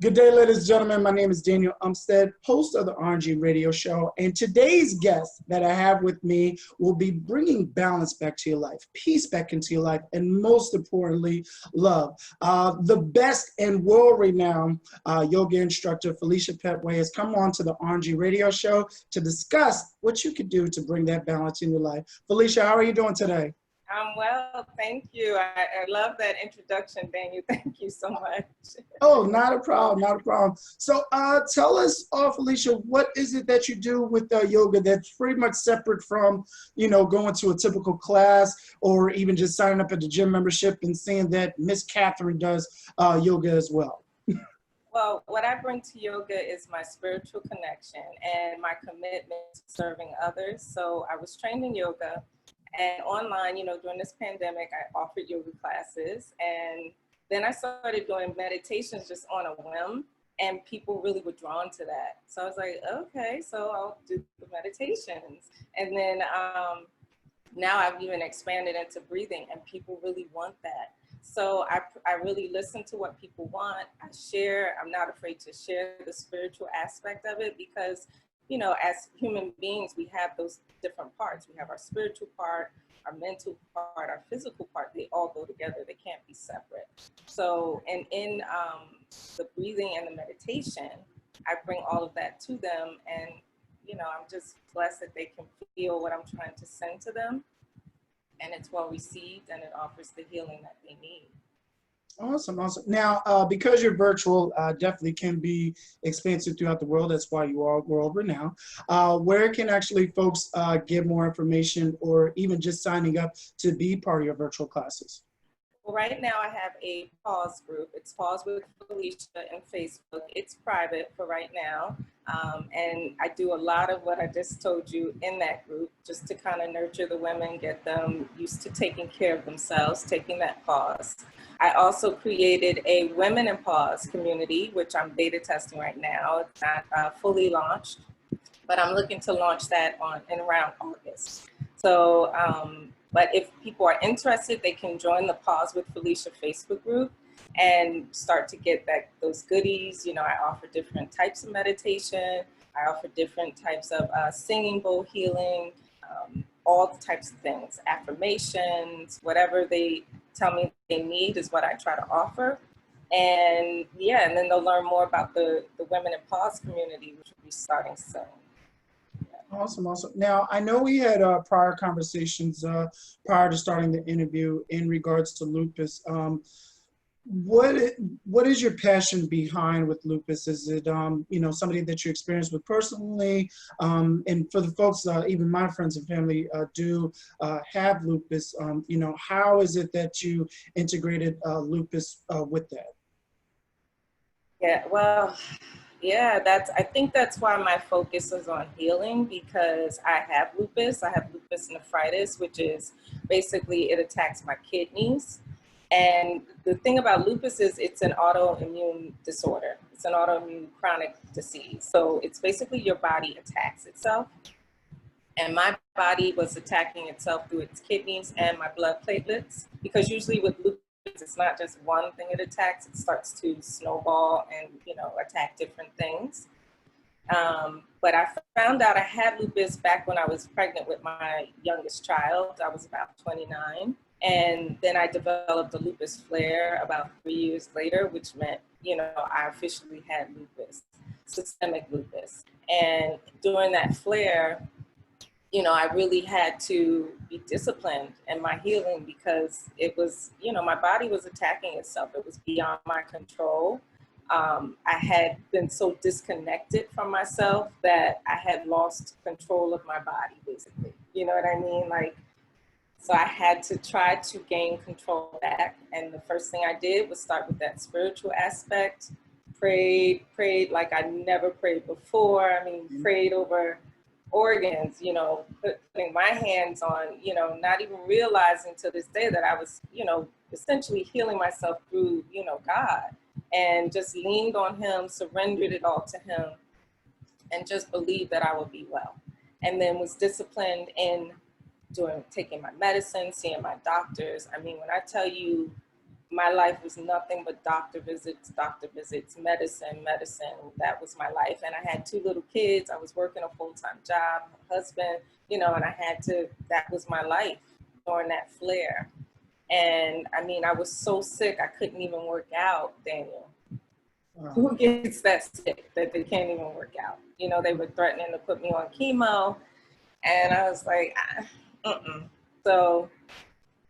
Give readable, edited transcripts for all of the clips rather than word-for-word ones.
Good day, ladies and gentlemen. My name is Daniel Umstead, host of the RNG radio show. And today's guest that I have with me will be bringing balance back to your life, peace back into your life, and most importantly, love. The best and world-renowned yoga instructor, Felicia Petway, has come on to the RNG radio show to discuss what you could do to bring that balance in your life. Felicia, how are you doing today? I'm well, thank you. I love that introduction, Daniel. Thank you so much. Oh, not a problem, not a problem. So tell us, Felicia, what is it that you do with yoga that's pretty much separate from, going to a typical class or even just signing up at the gym membership and seeing that Miss Catherine does yoga as well? Well, what I bring to yoga is my spiritual connection and my commitment to serving others. So I was trained in yoga. And online, during this pandemic, I offered yoga classes. And then I started doing meditations just on a whim. And people really were drawn to that. So I was like, okay, so I'll do the meditations. And then now I've even expanded into breathing, and people really want that. So I really listen to what people want. I share. I'm not afraid to share the spiritual aspect of it because as human beings, we have those different parts. We have our spiritual part, our mental part, our physical part. They all go together. They can't be separate. So, and in the breathing and the meditation, I bring all of that to them. And, I'm just blessed that they can feel what I'm trying to send to them. And it's well received, and it offers the healing that they need. Awesome, awesome. Now, because you're virtual, definitely can be expansive throughout the world. That's why you are world renowned. Where can actually folks get more information or even just signing up to be part of your virtual classes? Well, right now I have a pause group. It's Pause with Felicia in Facebook. It's private for right now. And I do a lot of what I just told you in that group, just to kind of nurture the women, get them used to taking care of themselves, taking that pause. I also created a Women in Pause community, which I'm beta testing right now. It's not fully launched, but I'm looking to launch that in around August. So, but if people are interested, they can join the Pause with Felicia Facebook group and start to get those goodies. I offer different types of meditation. I offer different types of singing bowl healing, all the types of things, affirmations, whatever they tell me they need is what I try to offer. And yeah, and then they'll learn more about the Women in Pause community, which will be starting soon. Awesome, awesome. Now, I know we had prior conversations prior to starting the interview in regards to lupus. What is your passion behind with lupus? Is it somebody that you experienced with personally? And for the folks, even my friends and family do have lupus. How is it that you integrated lupus with that? Yeah, well. Yeah, I think that's why my focus is on healing, because I have lupus. I have lupus nephritis, which is basically it attacks my kidneys. And the thing about lupus is it's an autoimmune disorder. It's an autoimmune chronic disease. So it's basically your body attacks itself. And my body was attacking itself through its kidneys and my blood platelets, because usually with lupus, it's not just one thing it attacks. It starts to snowball and, attack different things. But I found out I had lupus back when I was pregnant with my youngest child. I was about 29. And then I developed a lupus flare about 3 years later, which meant, I officially had lupus, systemic lupus. And during that flare, I really had to be disciplined in my healing, because it was, my body was attacking itself. It was beyond my control. I had been so disconnected from myself that I had lost control of my body, basically. You know what I mean? So I had to try to gain control back. And the first thing I did was start with that spiritual aspect, prayed like I never prayed before. Prayed over organs, putting my hands on, not even realizing to this day that I was, essentially healing myself through, God, and just leaned on him, surrendered it all to him, and just believed that I would be well. And then was disciplined in taking my medicine, seeing my doctors. When I tell you my life was nothing but doctor visits, medicine. That was my life. And I had 2 little kids. I was working a full-time job, husband, you know, and that was my life during that flare. And I mean, I was so sick, I couldn't even work out, Daniel. Wow. Who gets that sick that they can't even work out? You know, they were threatening to put me on chemo. And I was like, So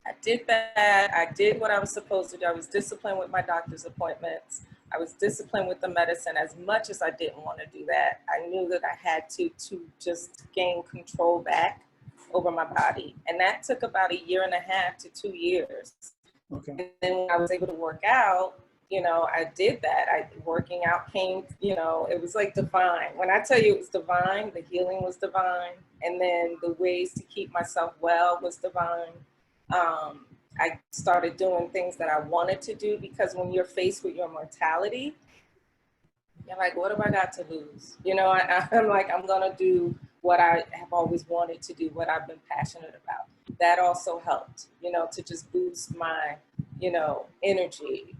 I did that. I did what I was supposed to do. I was disciplined with my doctor's appointments. I was disciplined with the medicine. As much as I didn't want to do that, I knew that I had to just gain control back over my body. And that took about 1.5 years to 2 years. Okay. And then when I was able to work out, you know, I did that. Working out came, you know, it was like divine. When I tell you it was divine, the healing was divine. And then the ways to keep myself well was divine. I started doing things that I wanted to do, because when you're faced with your mortality, you're like, what have I got to lose? You know, I'm like, I'm going to do what I have always wanted to do, what I've been passionate about. That also helped, you know, to just boost my, you know, energy,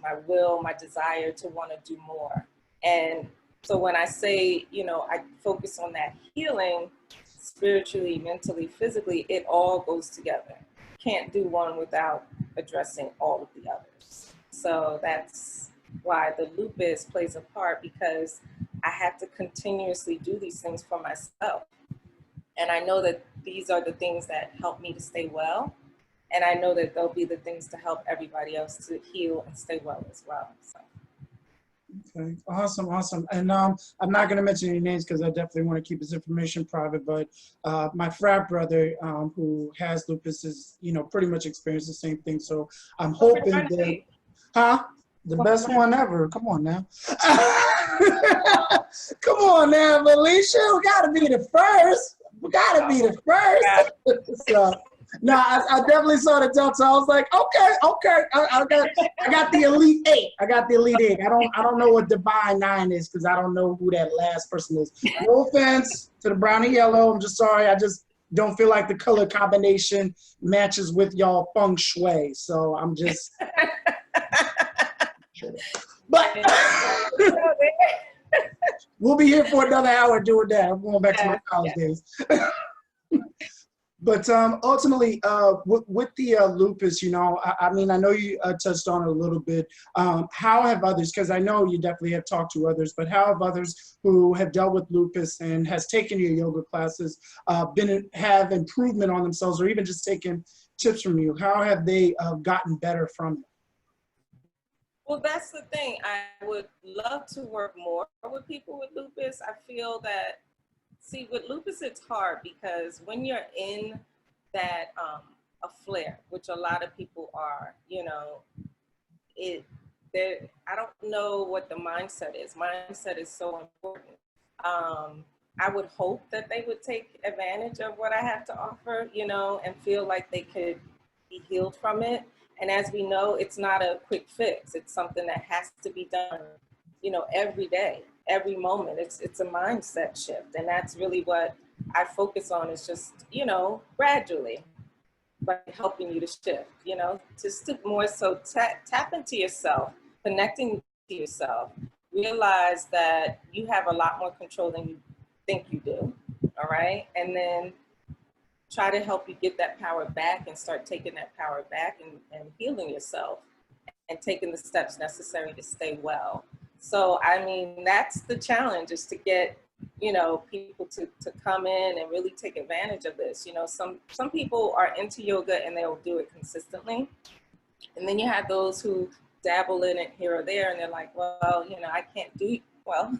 my will, my desire to want to do more. And so when I say, you know, I focus on that healing spiritually, mentally, physically, it all goes together. Can't do one without addressing all of the others. So that's why the lupus plays a part, because I have to continuously do these things for myself. And I know that these are the things that help me to stay well. And I know that they'll be the things to help everybody else to heal and stay well as well. So. Okay, awesome. And I'm not going to mention any names because I definitely want to keep his information private, but my frat brother who has lupus is, you know, pretty much experienced the same thing. So I'm hoping that, the best one ever. Come on now. Come on now, Felicia. We got to be the first. So, no, I definitely saw the jump. So I was like, okay. I got the Elite 8. I don't know what Divine 9 is, because I don't know who that last person is. No offense to the brown and yellow. I'm just sorry. I just don't feel like the color combination matches with y'all feng shui. So I'm just. But we'll be here for another hour doing that. I'm going back to my college days. But ultimately, with the lupus, you know, I mean, I know you touched on it a little bit. How have others, because I know you definitely have talked to others, but how have others who have dealt with lupus and has taken your yoga classes have improvement on themselves, or even just taken tips from you? How have they gotten better from it? Well, that's the thing. I would love to work more with people with lupus. I feel that, see, with lupus, it's hard because when you're in that, a flare, which a lot of people are, you know, I don't know what the mindset is. Mindset is so important. I would hope that they would take advantage of what I have to offer, you know, and feel like they could be healed from it. And as we know, it's not a quick fix. It's something that has to be done, you know, every day, every moment. It's a mindset shift. And that's really what I focus on, is just, you know, gradually, by helping you to shift, you know, just to more so tap into yourself, connecting to yourself, realize that you have a lot more control than you think you do, all right? And then try to help you get that power back and start taking that power back and healing yourself and taking the steps necessary to stay well. So, I mean, that's the challenge, is to get, you know, people to come in and really take advantage of this. You know, some people are into yoga and they'll do it consistently. And then you have those who dabble in it here or there and they're like, well, you know, I can't do, well,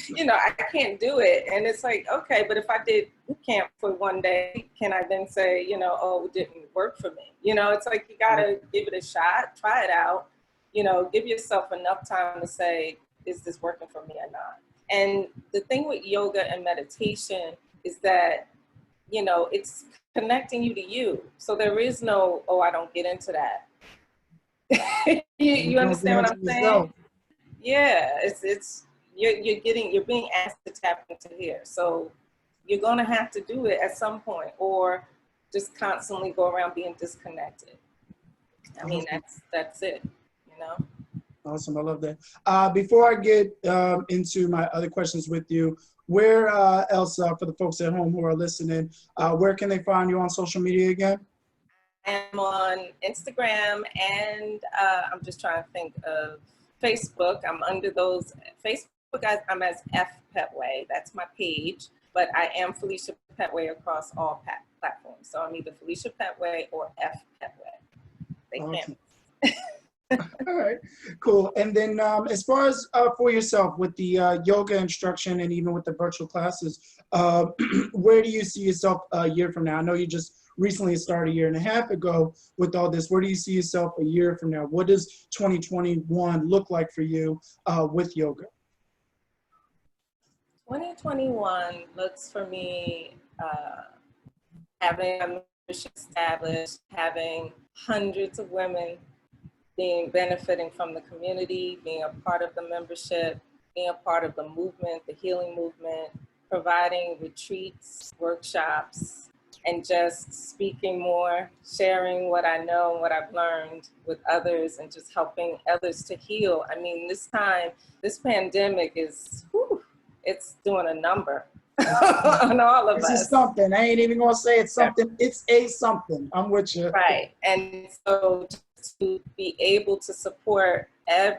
you know, I can't do it. And it's like, okay, but if I did boot camp for one day, can I then say, you know, oh, it didn't work for me? You know, it's like, you gotta give it a shot, try it out, you know, give yourself enough time to say, is this working for me or not? And the thing with yoga and meditation is that, you know, it's connecting you to you. So there is no, oh, I don't get into that. you understand what I'm saying? Yeah, you're being asked to tap into here. So you're gonna have to do it at some point, or just constantly go around being disconnected. I mean, that's it, you know? Awesome. I love that. Before I get into my other questions with you, where else, for the folks at home who are listening, where can they find you on social media again? I'm on Instagram and I'm just trying to think of Facebook. I'm under those Facebook. I'm as F Petway. That's my page. But I am Felicia Petway across all platforms. So I'm either Felicia Petway or F Petway. They Awesome. can't. All right, cool. And then as far as for yourself with the yoga instruction and even with the virtual classes, where do you see yourself a year from now? I know you just recently started a year and a half ago with all this. Where do you see yourself a year from now? What does 2021 look like for you with yoga? 2021 looks for me having a membership established, having hundreds of women benefiting from the community, being a part of the membership, being a part of the movement, the healing movement, providing retreats, workshops, and just speaking more, sharing what I know and what I've learned with others and just helping others to heal. I mean, this pandemic is, it's doing a number on all of us. This is something. I ain't even gonna say it's something. It's a something. I'm with you. Right. And so to be able to support, as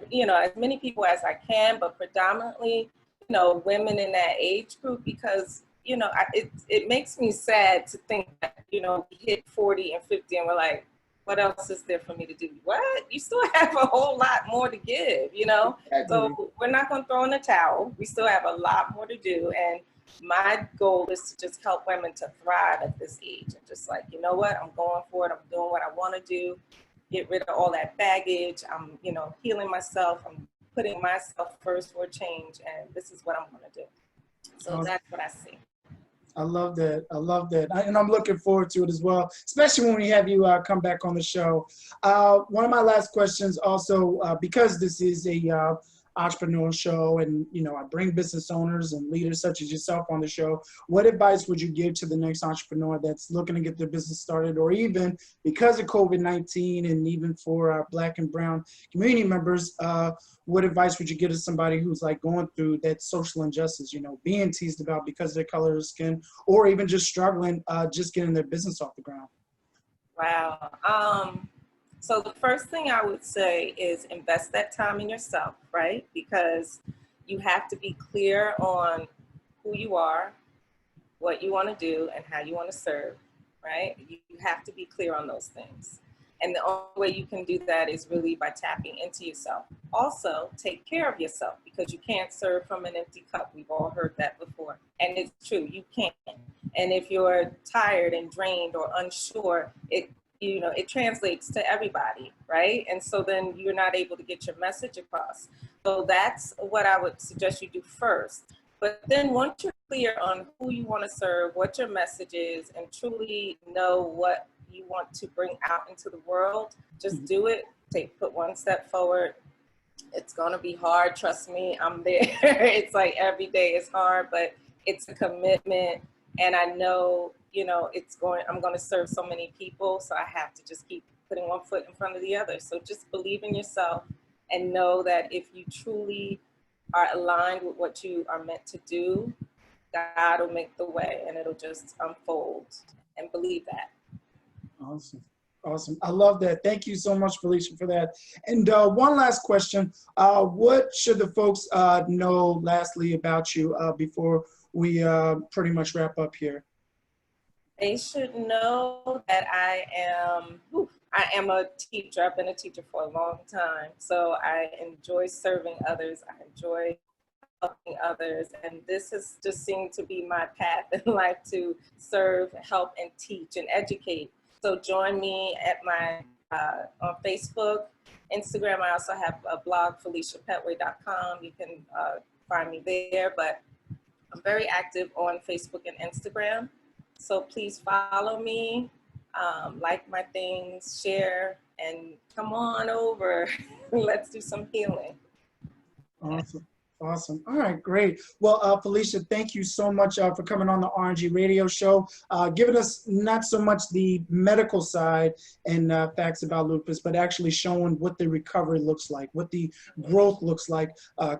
many people as I can, but predominantly, women in that age group, because, it makes me sad to think that, we hit 40 and 50 and we're like, what else is there for me to do? What? You still have a whole lot more to give, Exactly. So we're not going to throw in the towel. We still have a lot more to do. And my goal is to just help women to thrive at this age and just like, you know what, I'm going for it. I'm doing what I want to do. Get rid of all that baggage. I'm, healing myself. I'm putting myself first for a change. And this is what I'm going to do. So that's what I see. I love that. I love that. And I'm looking forward to it as well, especially when we have you come back on the show. One of my last questions also, because this is a entrepreneur show and, I bring business owners and leaders such as yourself on the show, what advice would you give to the next entrepreneur that's looking to get their business started, or even because of COVID-19 and even for our Black and Brown community members, what advice would you give to somebody who's like going through that social injustice, being teased about because of their color of skin, or even just struggling, just getting their business off the ground? Wow. So the first thing I would say is invest that time in yourself, right? Because you have to be clear on who you are, what you want to do, and how you want to serve, right? You have to be clear on those things. And the only way you can do that is really by tapping into yourself. Also, take care of yourself, because you can't serve from an empty cup. We've all heard that before. And it's true, you can't. And if you're tired and drained or unsure, it translates to everybody, right? And so then you're not able to get your message across. So that's what I would suggest you do first. But then once you're clear on who you want to serve, what your message is, and truly know what you want to bring out into the world, just do it. Put one step forward. It's going to be hard. Trust me, I'm there. It's like every day is hard, but it's a commitment. And I know, I'm going to serve so many people. So I have to just keep putting one foot in front of the other. So just believe in yourself and know that if you truly are aligned with what you are meant to do, God will make the way and it'll just unfold, and believe that. Awesome. Awesome. I love that. Thank you so much, Felicia, for that. And one last question. What should the folks know lastly about you before we pretty much wrap up here? They should know that I am a teacher. I've been a teacher for a long time. So I enjoy serving others. I enjoy helping others. And this has just seemed to be my path in life, to serve, help, and teach and educate. So join me at my on Facebook, Instagram. I also have a blog, FeliciaPetway.com. You can find me there. But I'm very active on Facebook and Instagram. So please follow me, like my things, share, and come on over. Let's do some healing. Awesome. Awesome. All right, great. Well, Felicia, thank you so much for coming on the RNG radio show, giving us not so much the medical side and facts about lupus, but actually showing what the recovery looks like, what the growth looks like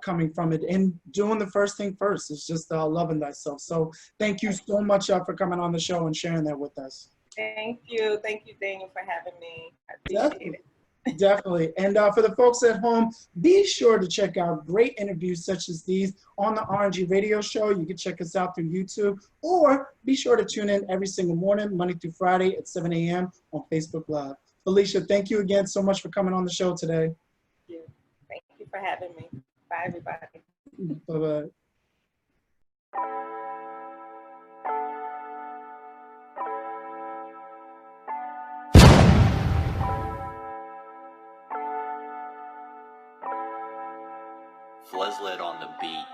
coming from it, and doing the first thing first. It's just loving thyself. So thank you so much for coming on the show and sharing that with us. Thank you. Thank you, Daniel, for having me. I appreciate it. Definitely. And for the folks at home, be sure to check out great interviews such as these on the RNG radio show. You can check us out through YouTube, or be sure to tune in every single morning, Monday through Friday at 7 a.m. on Facebook Live. Felicia, thank you again so much for coming on the show today. Thank you. Thank you for having me. Bye, everybody. Bye-bye. Fleslet on the beat.